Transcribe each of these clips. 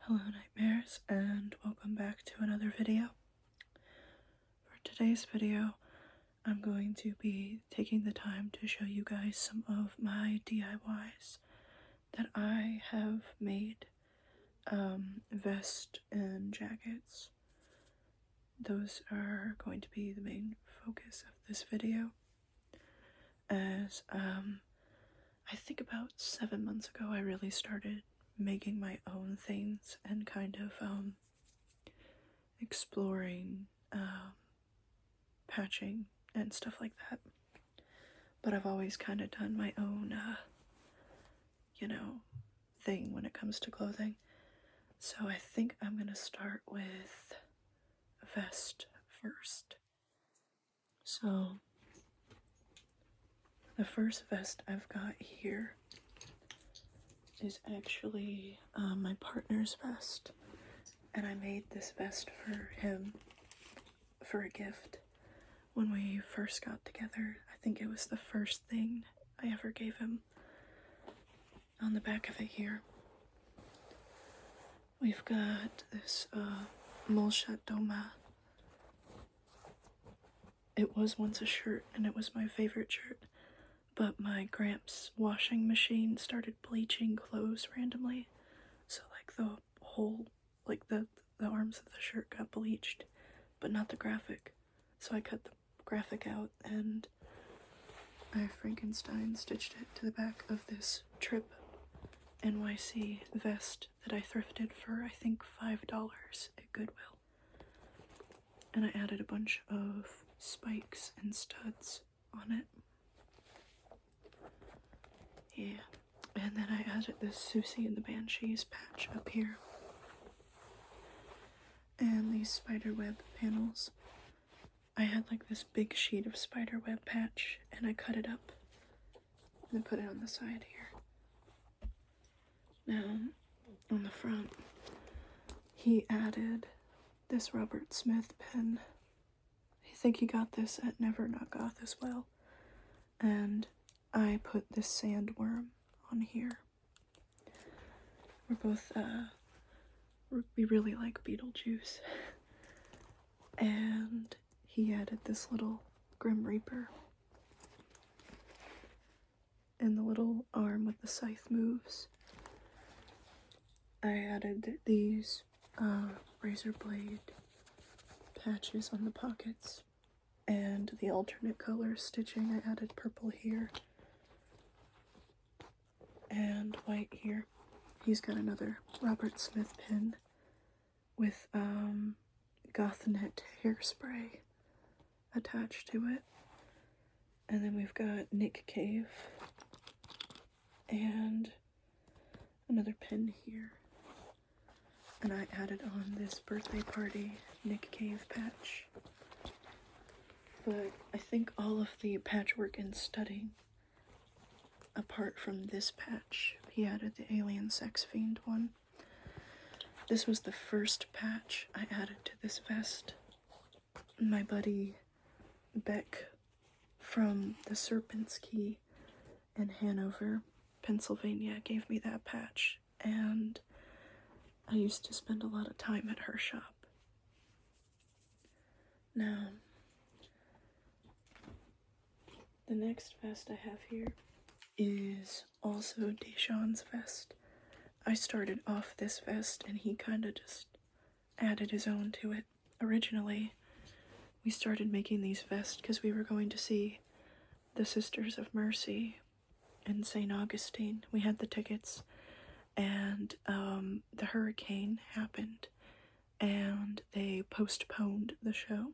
Hello Nightmares, and welcome back to another video. For today's video, I'm going to be taking the time to show you guys some of my DIYs that I have made, vests and jackets. Those are going to be the main focus of this video, as I think about 7 months ago I really started making my own things and kind of exploring patching and stuff like that. But I've always kind of done my own thing when it comes to clothing. So I think I'm gonna start with a vest first. So the first vest I've got here is actually my partner's vest, and I made this vest for him for a gift when we first got together. I think it was the first thing I ever gave him. On the back of it here, we've got this Molchat Doma. It was once a shirt, and it was my favorite shirt, but my Gramps washing machine started bleaching clothes randomly, so like the whole, like the arms of the shirt got bleached, but not the graphic. So I cut the graphic out and I Frankenstein stitched it to the back of this Trip NYC vest that I thrifted for I think $5 at Goodwill. And I added a bunch of spikes and studs on it. Yeah. And then I added this Susie and the Banshees patch up here. And these spiderweb panels. I had like this big sheet of spiderweb patch and I cut it up and put it on the side here. Now, on the front, he added this Robert Smith pen. I think he got this at Never Not Goth as well. And I put this sandworm on here. We're both, we really like Beetlejuice. And he added this little Grim Reaper. And the little arm with the scythe moves. I added these razor blade patches on the pockets. And the alternate color stitching, I added purple here. And white here. He's got another Robert Smith pin with Gothnet hairspray attached to it. And then we've got Nick Cave and another pin here. And I added on this birthday party Nick Cave patch. But I think all of the patchwork and studding, apart from this patch, he added the Alien Sex Fiend one. This was the first patch I added to this vest. My buddy Beck from the Serpent's Key in Hanover, Pennsylvania, gave me that patch, and I used to spend a lot of time at her shop. Now, the next vest I have here is also Deshawn's vest. I started off this vest and he kind of just added his own to it. Originally, we started making these vests because we were going to see the Sisters of Mercy in St. Augustine. We had the tickets, and the hurricane happened and they postponed the show.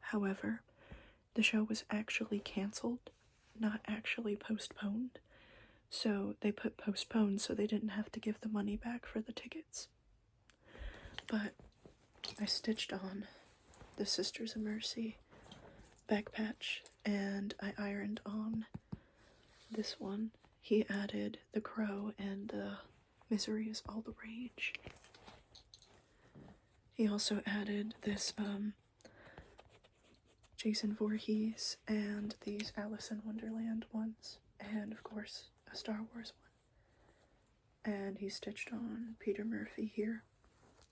However, the show was actually canceled, not actually postponed. So they put postponed so they didn't have to give the money back for the tickets. But I stitched on the Sisters of Mercy back patch and I ironed on this one. He added the crow and Misery is All the Rage. He also added this Jason Voorhees and these Alice in Wonderland ones, and of course a Star Wars and he stitched on Peter Murphy here.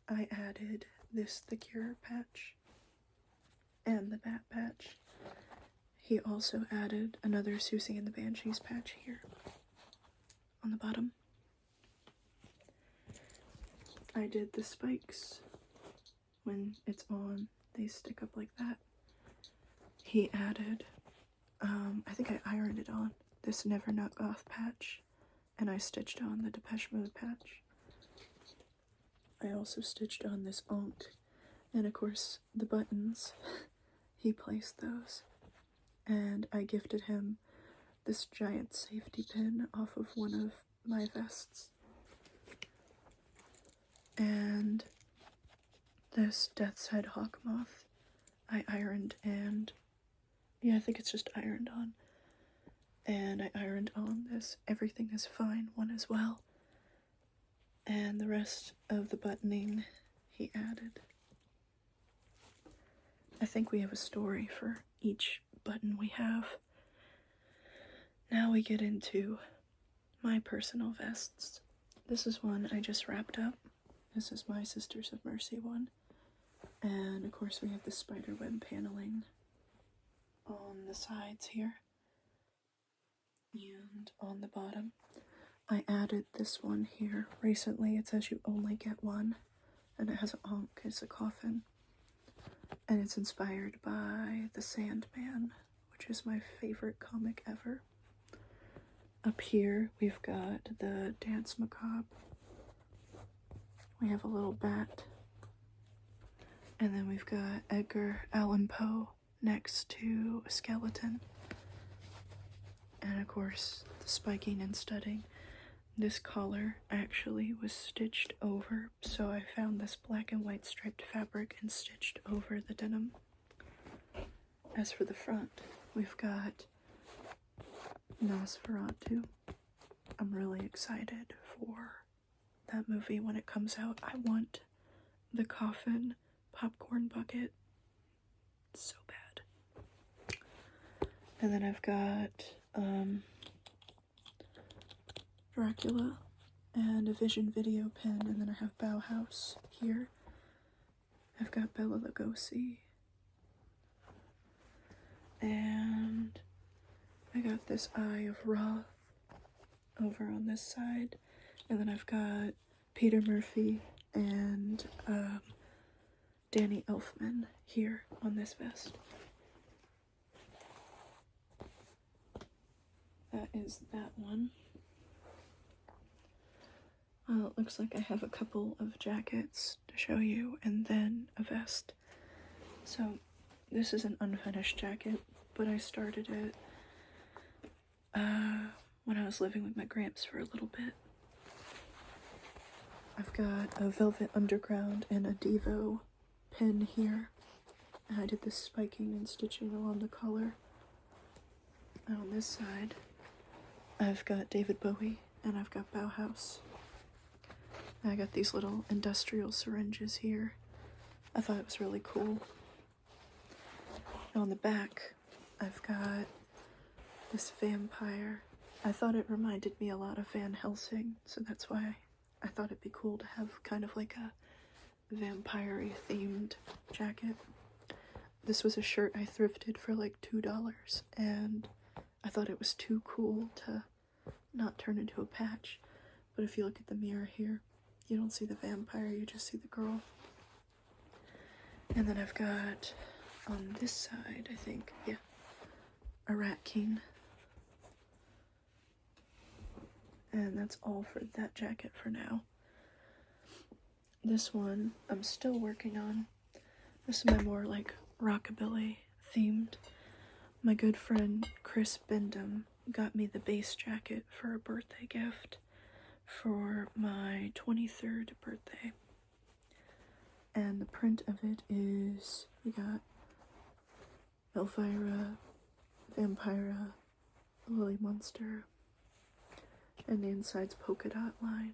I added this The Cure patch and the Bat patch. He also added another Susie and the Banshees patch here on the bottom. I did the spikes. When it's on, they stick up like that. He added, I think I ironed it on, this Never Not Goth patch, and I stitched on the Depeche Mode patch. I also stitched on this Onk, and of course the buttons, he placed those. And I gifted him this giant safety pin off of one of my vests. And this Death's Head Hawk Moth I ironed, and yeah, I think it's just ironed on. And I ironed on this Everything Is Fine one as well. And the rest of the buttoning he added. I think we have a story for each button we have. Now we get into my personal vests. This is one I just wrapped up. This is my Sisters of Mercy one. And of course we have the spiderweb paneling on the sides here. And on the bottom. I added this one here recently. It says you only get one. And it has an Ankh, it's a coffin. And it's inspired by The Sandman, which is my favorite comic ever. Up here we've got the Dance Macabre. We have a little bat. And then we've got Edgar Allan Poe next to a skeleton. And of course, the spiking and studding. This collar actually was stitched over, so I found this black and white striped fabric and stitched over the denim. As for the front, we've got Nosferatu. I'm really excited for that movie when it comes out. I want the coffin popcorn bucket so bad. And then I've got Dracula and a Vision video pin, and then I have Bauhaus here. I've got Bela Lugosi, and I got this Eye of Ra over on this side, and then I've got Peter Murphy and Danny Elfman here on this vest. That is that one. Well, it looks like I have a couple of jackets to show you, and then a vest. So, this is an unfinished jacket, but I started it when I was living with my gramps for a little bit. I've got a Velvet Underground and a Devo pin here. And I did this spiking and stitching along the collar. And on this side, I've got David Bowie and I've got Bauhaus. And I got these little industrial syringes here. I thought it was really cool. And on the back, I've got this vampire. I thought it reminded me a lot of Van Helsing, so that's why I thought it'd be cool to have kind of like a vampire-y themed jacket. This was a shirt I thrifted for like $2, and I thought it was too cool to not turn into a patch. But if you look at the mirror here, you don't see the vampire, you just see the girl. And then I've got, on this side, I think, yeah, a Rat King. And that's all for that jacket for now. This one I'm still working on. This is my more like rockabilly themed. My good friend Chris Bindham got me the base jacket for a birthday gift for my 23rd birthday. And the print of it is, we got Elvira, Vampira, Lily Monster, and the inside's polka dot lined.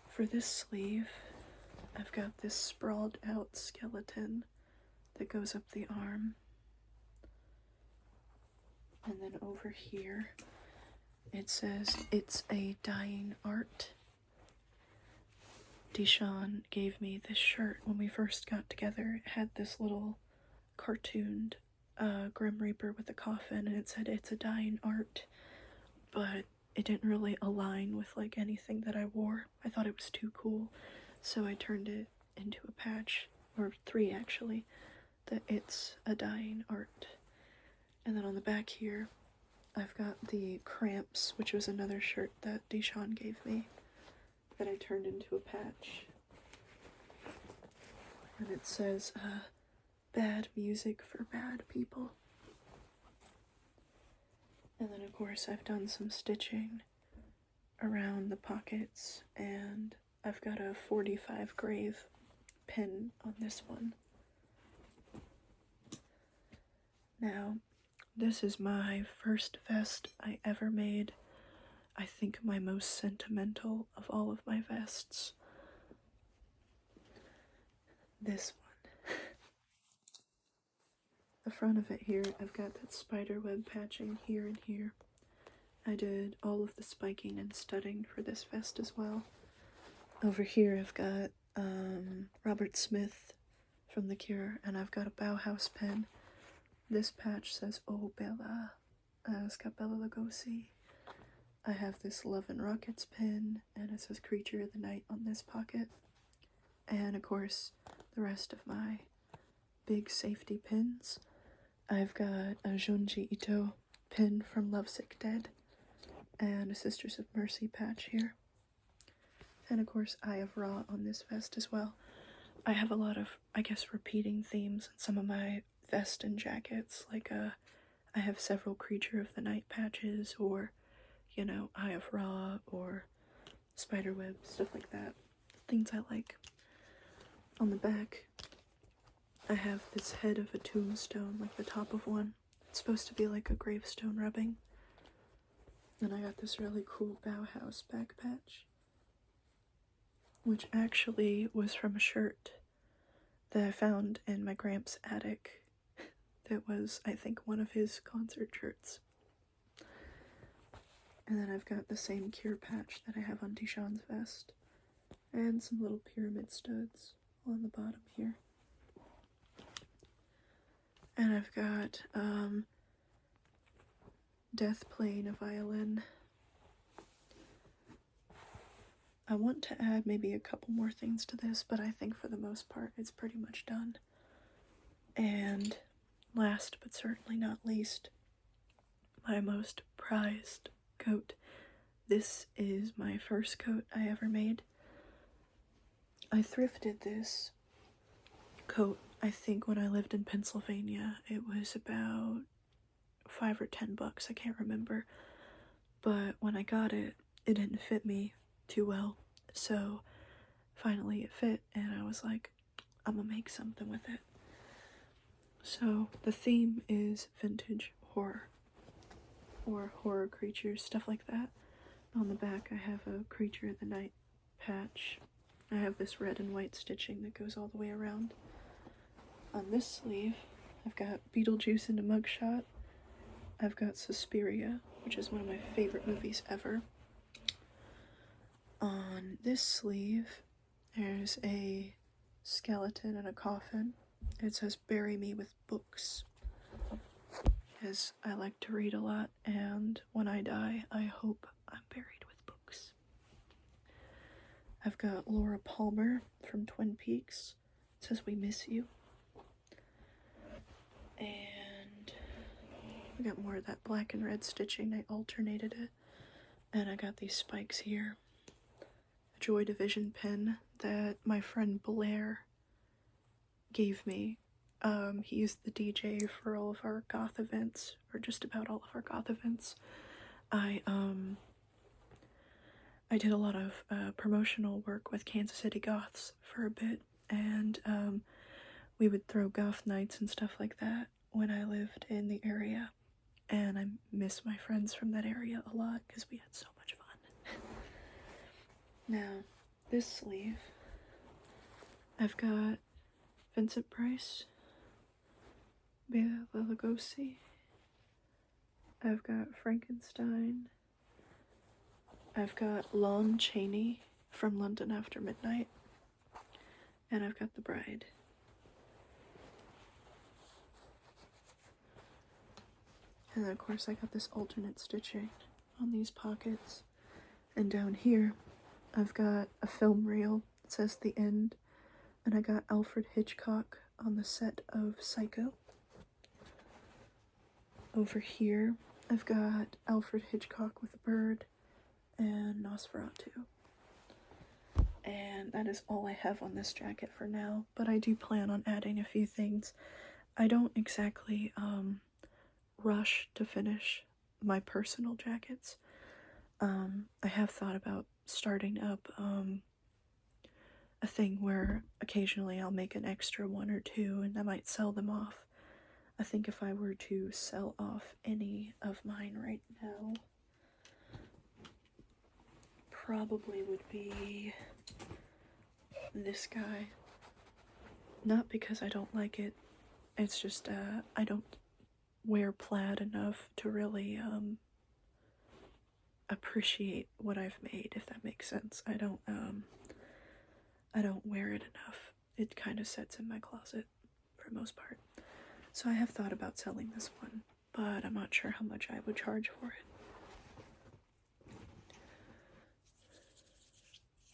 For this sleeve, I've got this sprawled out skeleton that goes up the arm. And then over here, It says, "It's a dying art." Deshawn gave me this shirt when we first got together. It had this little cartooned Grim Reaper with a coffin, and it said, "It's a dying art," but it didn't really align with like anything that I wore. I thought it was too cool, so I turned it into a patch, or 3 actually, that "It's a dying art." And then on the back here, I've got the Cramps, which was another shirt that Deshawn gave me, that I turned into a patch. And it says, "Bad music for bad people." And then of course I've done some stitching around the pockets, and I've got a 45 grave pin on this one. Now, this is my first vest I ever made. I think my most sentimental of all of my vests. This one. The front of it here, I've got that spider web patching here and here. I did all of the spiking and studding for this vest as well. Over here I've got Robert Smith from The Cure, and I've got a Bauhaus pen. This patch says, "Oh Bella," it's got Bella Lugosi. I have this Love and Rockets pin, and it says "Creature of the Night" on this pocket. And of course, the rest of my big safety pins. I've got a Junji Ito pin from Lovesick Dead, and a Sisters of Mercy patch here. And of course, Eye of Ra on this vest as well. I have a lot of, I guess, repeating themes in some of my vest and jackets. Like, I have several Creature of the Night patches, or, you know, Eye of Ra, or Spiderweb, stuff like that. Things I like. On the back, I have this head of a tombstone, like the top of one. It's supposed to be like a gravestone rubbing. And I got this really cool Bauhaus back patch, which actually was from a shirt that I found in my Gramps' attic that was, I think, one of his concert shirts. And then I've got the same Cure patch that I have on Deshawn's vest, and some little pyramid studs on the bottom here. And I've got Death playing a violin. I want to add maybe a couple more things to this, but I think for the most part it's pretty much done. And last but certainly not least, my most prized coat. This is my first coat I ever made. I thrifted this coat, I think, when I lived in Pennsylvania. It was about $5 or $10, I can't remember. But when I got it, it didn't fit me too well. So finally it fit, and I was like, I'm gonna make something with it. So the theme is vintage horror, or horror creatures, stuff like that. On the back I have a Creature of the Night patch. I have this red and white stitching that goes all the way around. On this sleeve, I've got Beetlejuice in a mugshot. I've got Suspiria, which is one of my favorite movies ever. On this sleeve, there's a skeleton in a coffin. It says, "Bury me with books," because I like to read a lot, and when I die, I hope I'm buried with books. I've got Laura Palmer from Twin Peaks. It says, "We miss you." And I got more of that black and red stitching. I alternated it. And I got these spikes here. A Joy Division pen that my friend Blair gave me. He's the DJ for all of our goth events, or just about all of our goth events. I did a lot of promotional work with Kansas City Goths for a bit, and we would throw goth nights and stuff like that when I lived in the area, and I miss my friends from that area a lot because we had so much fun. Now, this sleeve, I've got Vincent Price, Bela Lugosi, I've got Frankenstein, I've got Lon Chaney from London After Midnight, and I've got The Bride. And then of course I got this alternate stitching on these pockets. And down here, I've got a film reel that says The End, and I got Alfred Hitchcock on the set of Psycho. Over here, I've got Alfred Hitchcock with a bird and Nosferatu. And that is all I have on this jacket for now, but I do plan on adding a few things. I don't exactly rush to finish my personal jackets. I have thought about starting up a thing where occasionally I'll make an extra one or two and I might sell them off. I think if I were to sell off any of mine right now, probably would be this guy. Not because I don't like it, it's just I don't wear plaid enough to really appreciate what I've made, if that makes sense. I don't wear it enough. It kind of sits in my closet for the most part. So I have thought about selling this one, but I'm not sure how much I would charge for it.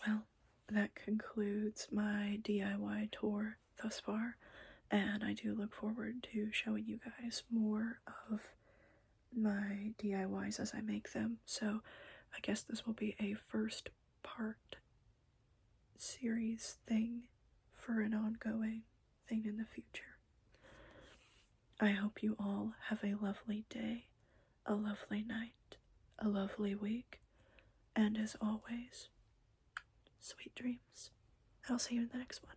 Well, that concludes my DIY tour thus far, and I do look forward to showing you guys more of my DIYs as I make them. So I guess this will be a first part series thing for an ongoing thing in the future. I hope you all have a lovely day, a lovely night, a lovely week, and as always, sweet dreams. I'll see you in the next one.